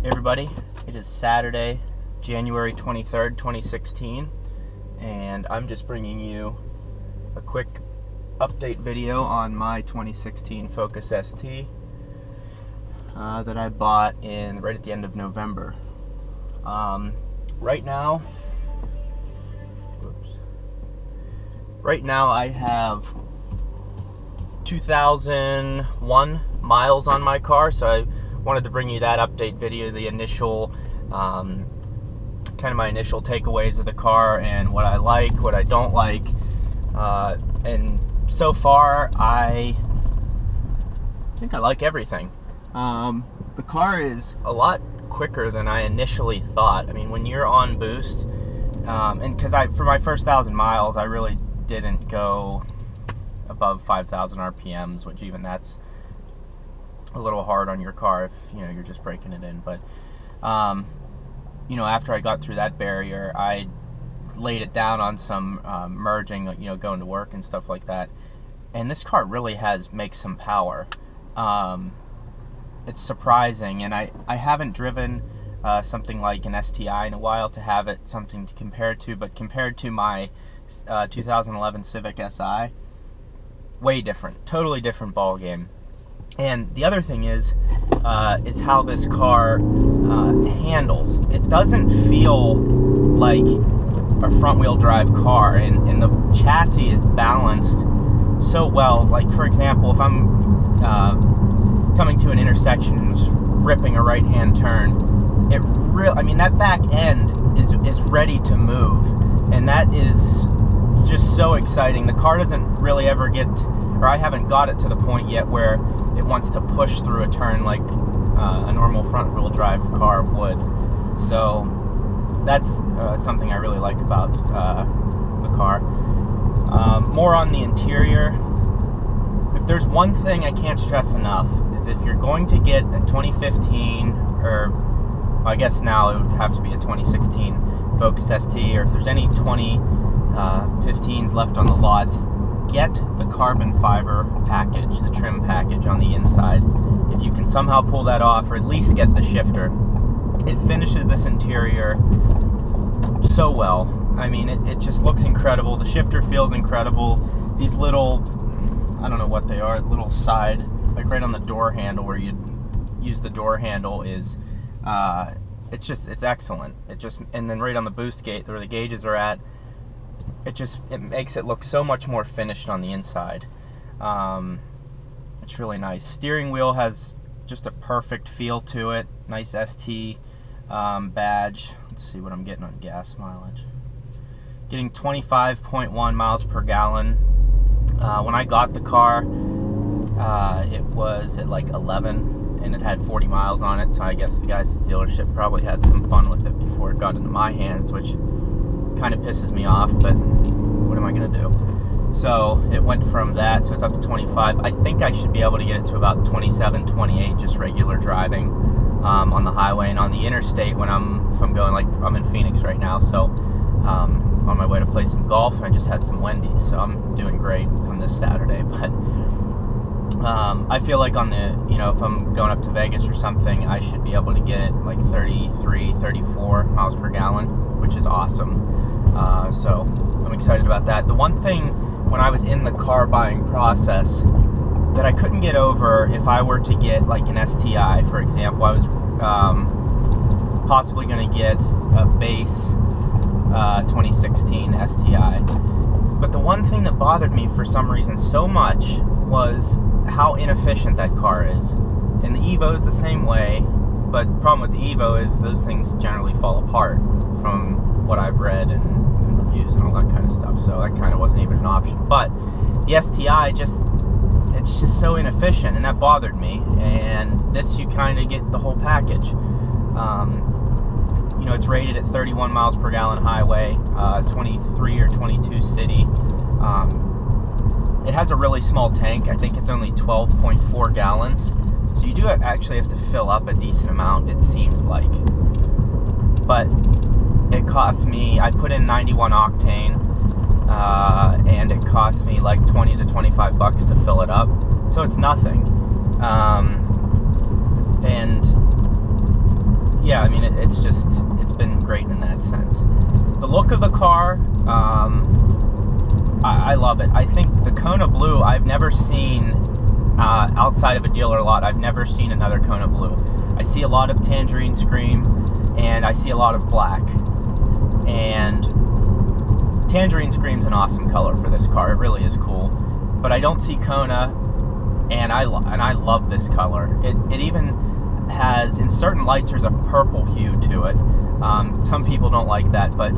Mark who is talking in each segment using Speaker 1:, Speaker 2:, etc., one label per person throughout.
Speaker 1: Hey everybody, it is Saturday, January 23rd, 2016, and I'm just bringing you a quick update video on my 2016 Focus ST that I bought right at the end of November. Right now I have 2001 miles on my car, so I wanted to bring you that update video, the initial, kind of my initial takeaways of the car and what I like, what I don't like, and so far I think I like everything. The car is a lot quicker than I initially thought. I mean, when you're on boost, and because for my first 1,000 miles, I really didn't go above 5,000 RPMs, which even that's a little hard on your car if you're just breaking it in. But after I got through that barrier, I laid it down on some merging, going to work and stuff like that. And this car really makes some power. It's surprising, and I haven't driven something like an STI in a while to have it something to compare to, but compared to my 2011 Civic Si, way different, totally different ball game. And the other thing is how this car handles. It doesn't feel like a front-wheel drive car, and the chassis is balanced so well. Like, for example, if I'm coming to an intersection and just ripping a right-hand turn, that back end is ready to move, and that is just so exciting. The car doesn't really ever get, or I haven't got it to the point yet where it wants to push through a turn like a normal front-wheel drive car would. So that's something I really like about the car. More on the interior. If there's one thing I can't stress enough, is if you're going to get a 2015, or I guess now it would have to be a 2016 Focus ST, or if there's any 2015s left on the lots, get the carbon fiber package, the trim package on the inside. If you can somehow pull that off, or at least get the shifter, it finishes this interior so well. I mean, it just looks incredible. The shifter feels incredible. These little, I don't know what they are, little side, like right on the door handle where you'd use the door handle is, it's excellent. And then right on the boost gate where the gauges are at, it makes it look so much more finished on the inside. It's really nice. Steering wheel has just a perfect feel to it. Nice ST badge. Let's see what I'm getting on gas mileage. Getting 25.1 miles per gallon. When I got the car, it was at like 11, and it had 40 miles on it, so I guess the guys at the dealership probably had some fun with it before it got into my hands, which kind of pisses me off, but what am I going to do? So it went from that, so it's up to 25. I think I should be able to get it to about 27, 28, just regular driving on the highway. And on the interstate, if I'm going, like, I'm in Phoenix right now, so on my way to play some golf, and I just had some Wendy's, so I'm doing great on this Saturday. But I feel like on the, if I'm going up to Vegas or something, I should be able to get like 33, 34 miles per gallon, which is awesome. So I'm excited about that. The one thing when I was in the car buying process that I couldn't get over, if I were to get like an STI, for example, I was possibly going to get a base 2016 STI. But the one thing that bothered me for some reason so much was how inefficient that car is. And the Evo is the same way, but the problem with the Evo is those things generally fall apart from what I've read and reviews and all that kind of stuff, so that kind of wasn't even an option. But the STI, it's just so inefficient, and that bothered me. And this, you kind of get the whole package. It's rated at 31 miles per gallon highway, 23 or 22 city. It has a really small tank. I think it's only 12.4 gallons, so you do actually have to fill up a decent amount, it seems like. But it cost me, I put in 91 octane, and it cost me like 20 to 25 bucks to fill it up, so it's nothing. And it's been great in that sense. The look of the car, I love it. I think the Kona Blue, I've never seen outside of a dealer lot. I've never seen another Kona Blue. I see a lot of Tangerine Scream, and I see a lot of black. And Tangerine Scream's an awesome color for this car. It really is cool. But I don't see Kona, and I love this color. It even has, in certain lights, there's a purple hue to it. Some people don't like that, but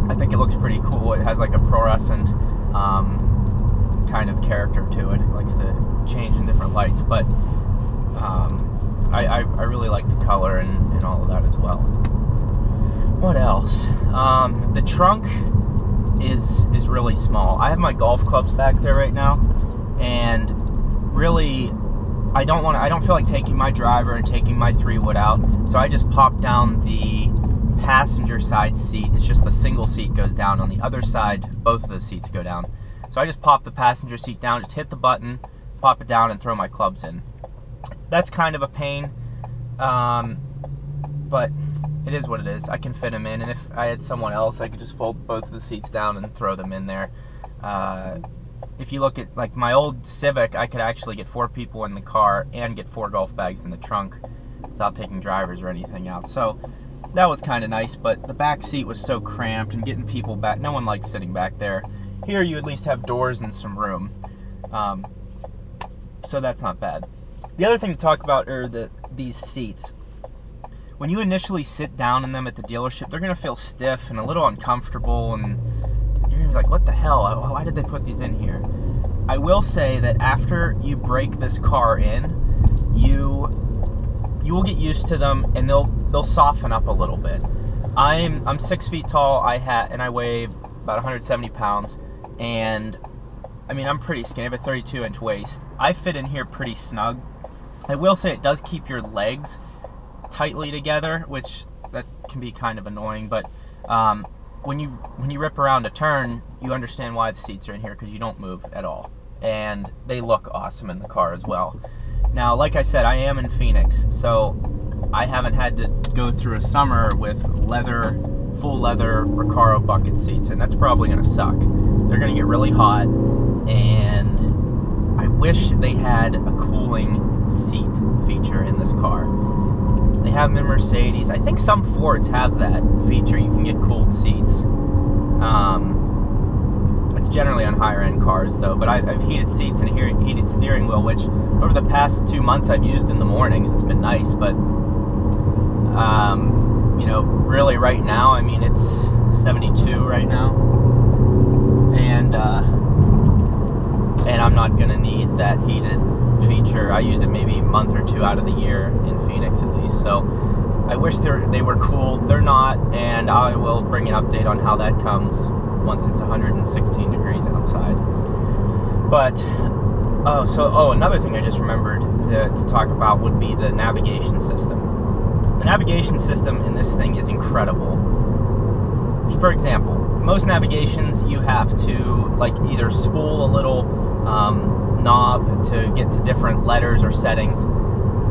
Speaker 1: I think it looks pretty cool. It has like a fluorescent kind of character to it. It likes to change in different lights, but I really like the color and all of that as well. What else? The trunk is really small. I have my golf clubs back there right now, and really I don't feel like taking my driver and taking my 3-wood out, so I just pop down the passenger side seat. It's just the single seat goes down. On the other side, both of the seats go down. So I just pop the passenger seat down, just hit the button, pop it down, and throw my clubs in. That's kind of a pain, but it is what it is. I can fit them in, and if I had someone else, I could just fold both of the seats down and throw them in there. If you look at like my old Civic, I could actually get 4 people in the car and get 4 golf bags in the trunk without taking drivers or anything out. So that was kind of nice, but the back seat was so cramped, and getting people back, no one likes sitting back there. Here you at least have doors and some room, so that's not bad. The other thing to talk about are these seats. When you initially sit down in them at the dealership, they're going to feel stiff and a little uncomfortable, and you're going to be like, what the hell? Why did they put these in here? I will say that after you break this car in, you will get used to them, and they'll soften up a little bit. I'm 6 feet tall, and I weigh about 170 pounds, and I mean, I'm pretty skinny. I have a 32-inch waist. I fit in here pretty snug. I will say it does keep your legs tightly together, which that can be kind of annoying, but when you rip around a turn, you understand why the seats are in here, because you don't move at all, and they look awesome in the car as well. Now, like I said, I am in Phoenix, so I haven't had to go through a summer with full leather Recaro bucket seats, and that's probably going to suck. They're going to get really hot, and I wish they had a cooling seat feature in this car. They have them in Mercedes. I think some Fords have that feature. You can get cooled seats. It's generally on higher end cars though, but I've heated seats and a heated steering wheel, which over the past 2 months I've used in the mornings. It's been nice, but you know, really right now, I mean, it's 72 right now, and I'm not gonna need that heated feature. I use it maybe a month or 2 out of the year in Phoenix at least, so I wish they were cooled. They're not, and I will bring an update on how that comes once it's 116 degrees outside. But another thing I just remembered to talk about would be the navigation system. The navigation system in this thing is incredible. For example, most navigations you have to like either spool a little knob to get to different letters or settings.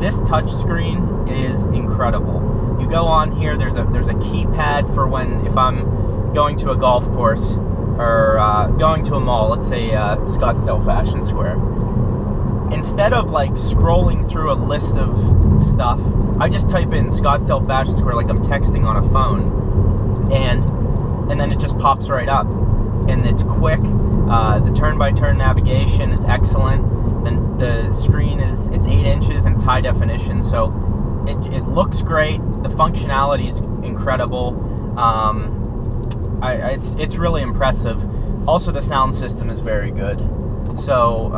Speaker 1: This touch screen is incredible. You go on here, there's a keypad for if I'm going to a golf course or going to a mall, let's say Scottsdale Fashion Square. Instead of like scrolling through a list of stuff, I just type in Scottsdale Fashion Square like I'm texting on a phone, and then it just pops right up, and it's quick. The turn-by-turn navigation is excellent. Then the screen it's 8 inches and it's high definition, so it looks great. The functionality is incredible. It's really impressive. Also, the sound system is very good. So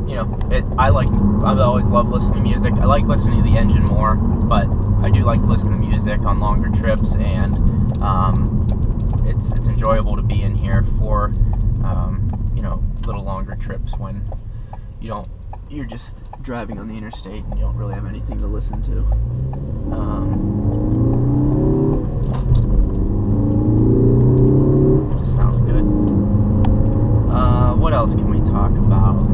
Speaker 1: you know, I've always loved listening to music. I like listening to the engine more, but I do like to listen to music on longer trips, and it's enjoyable to be in here for you know, little longer trips when you're just driving on the interstate and you don't really have anything to listen to. It just sounds good. What else can we talk about?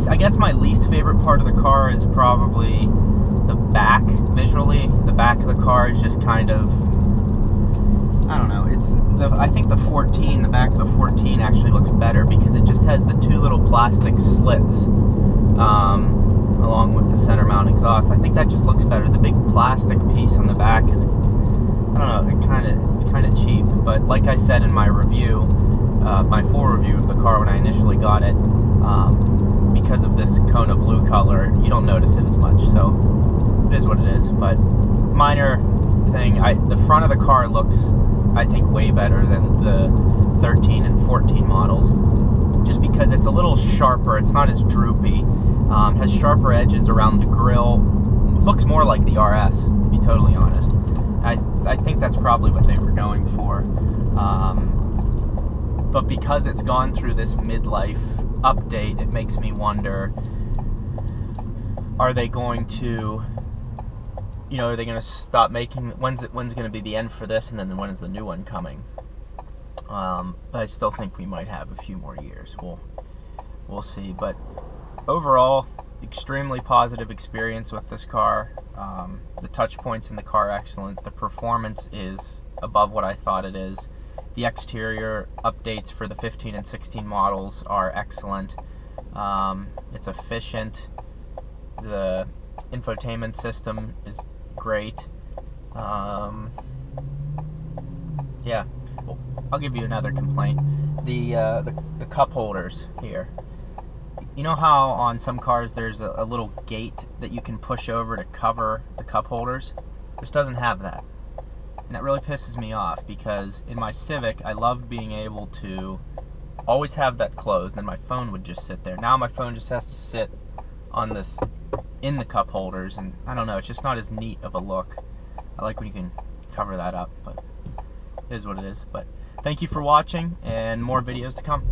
Speaker 1: I guess my least favorite part of the car is probably back visually. The back of the car is just kind of, I don't know. I think the back of the 14 actually looks better because it just has the two little plastic slits along with the center mount exhaust. I think that just looks better. The big plastic piece on the back is, I don't know, it's kind of cheap. But like I said in my review, my full review of the car when I initially got it, because of this Kona blue color, you don't notice it as much. So it is what it is. But minor thing, the front of the car looks, I think, way better than the 13 and 14 models, just because it's a little sharper. It's not as droopy. Has sharper edges around the grille. Looks more like the RS, to be totally honest. I think that's probably what they were going for. But because it's gone through this midlife update, it makes me wonder, are they going to, are they going to stop making, when's going to be the end for this, and then when is the new one coming? But I still think we might have a few more years. We'll see. But overall, extremely positive experience with this car. The touch points in the car are excellent. The performance is above what I thought it is. The exterior updates for the 15 and 16 models are excellent. It's efficient. The infotainment system is great. Yeah, well, I'll give you another complaint. The cup holders here. You know how on some cars there's a little gate that you can push over to cover the cup holders? This doesn't have that. And that really pisses me off because in my Civic, I loved being able to always have that closed, and then my phone would just sit there. Now my phone just has to sit on this, in the cup holders, and I don't know, it's just not as neat of a look. I like when you can cover that up, but it is what it is. But thank you for watching, and more videos to come.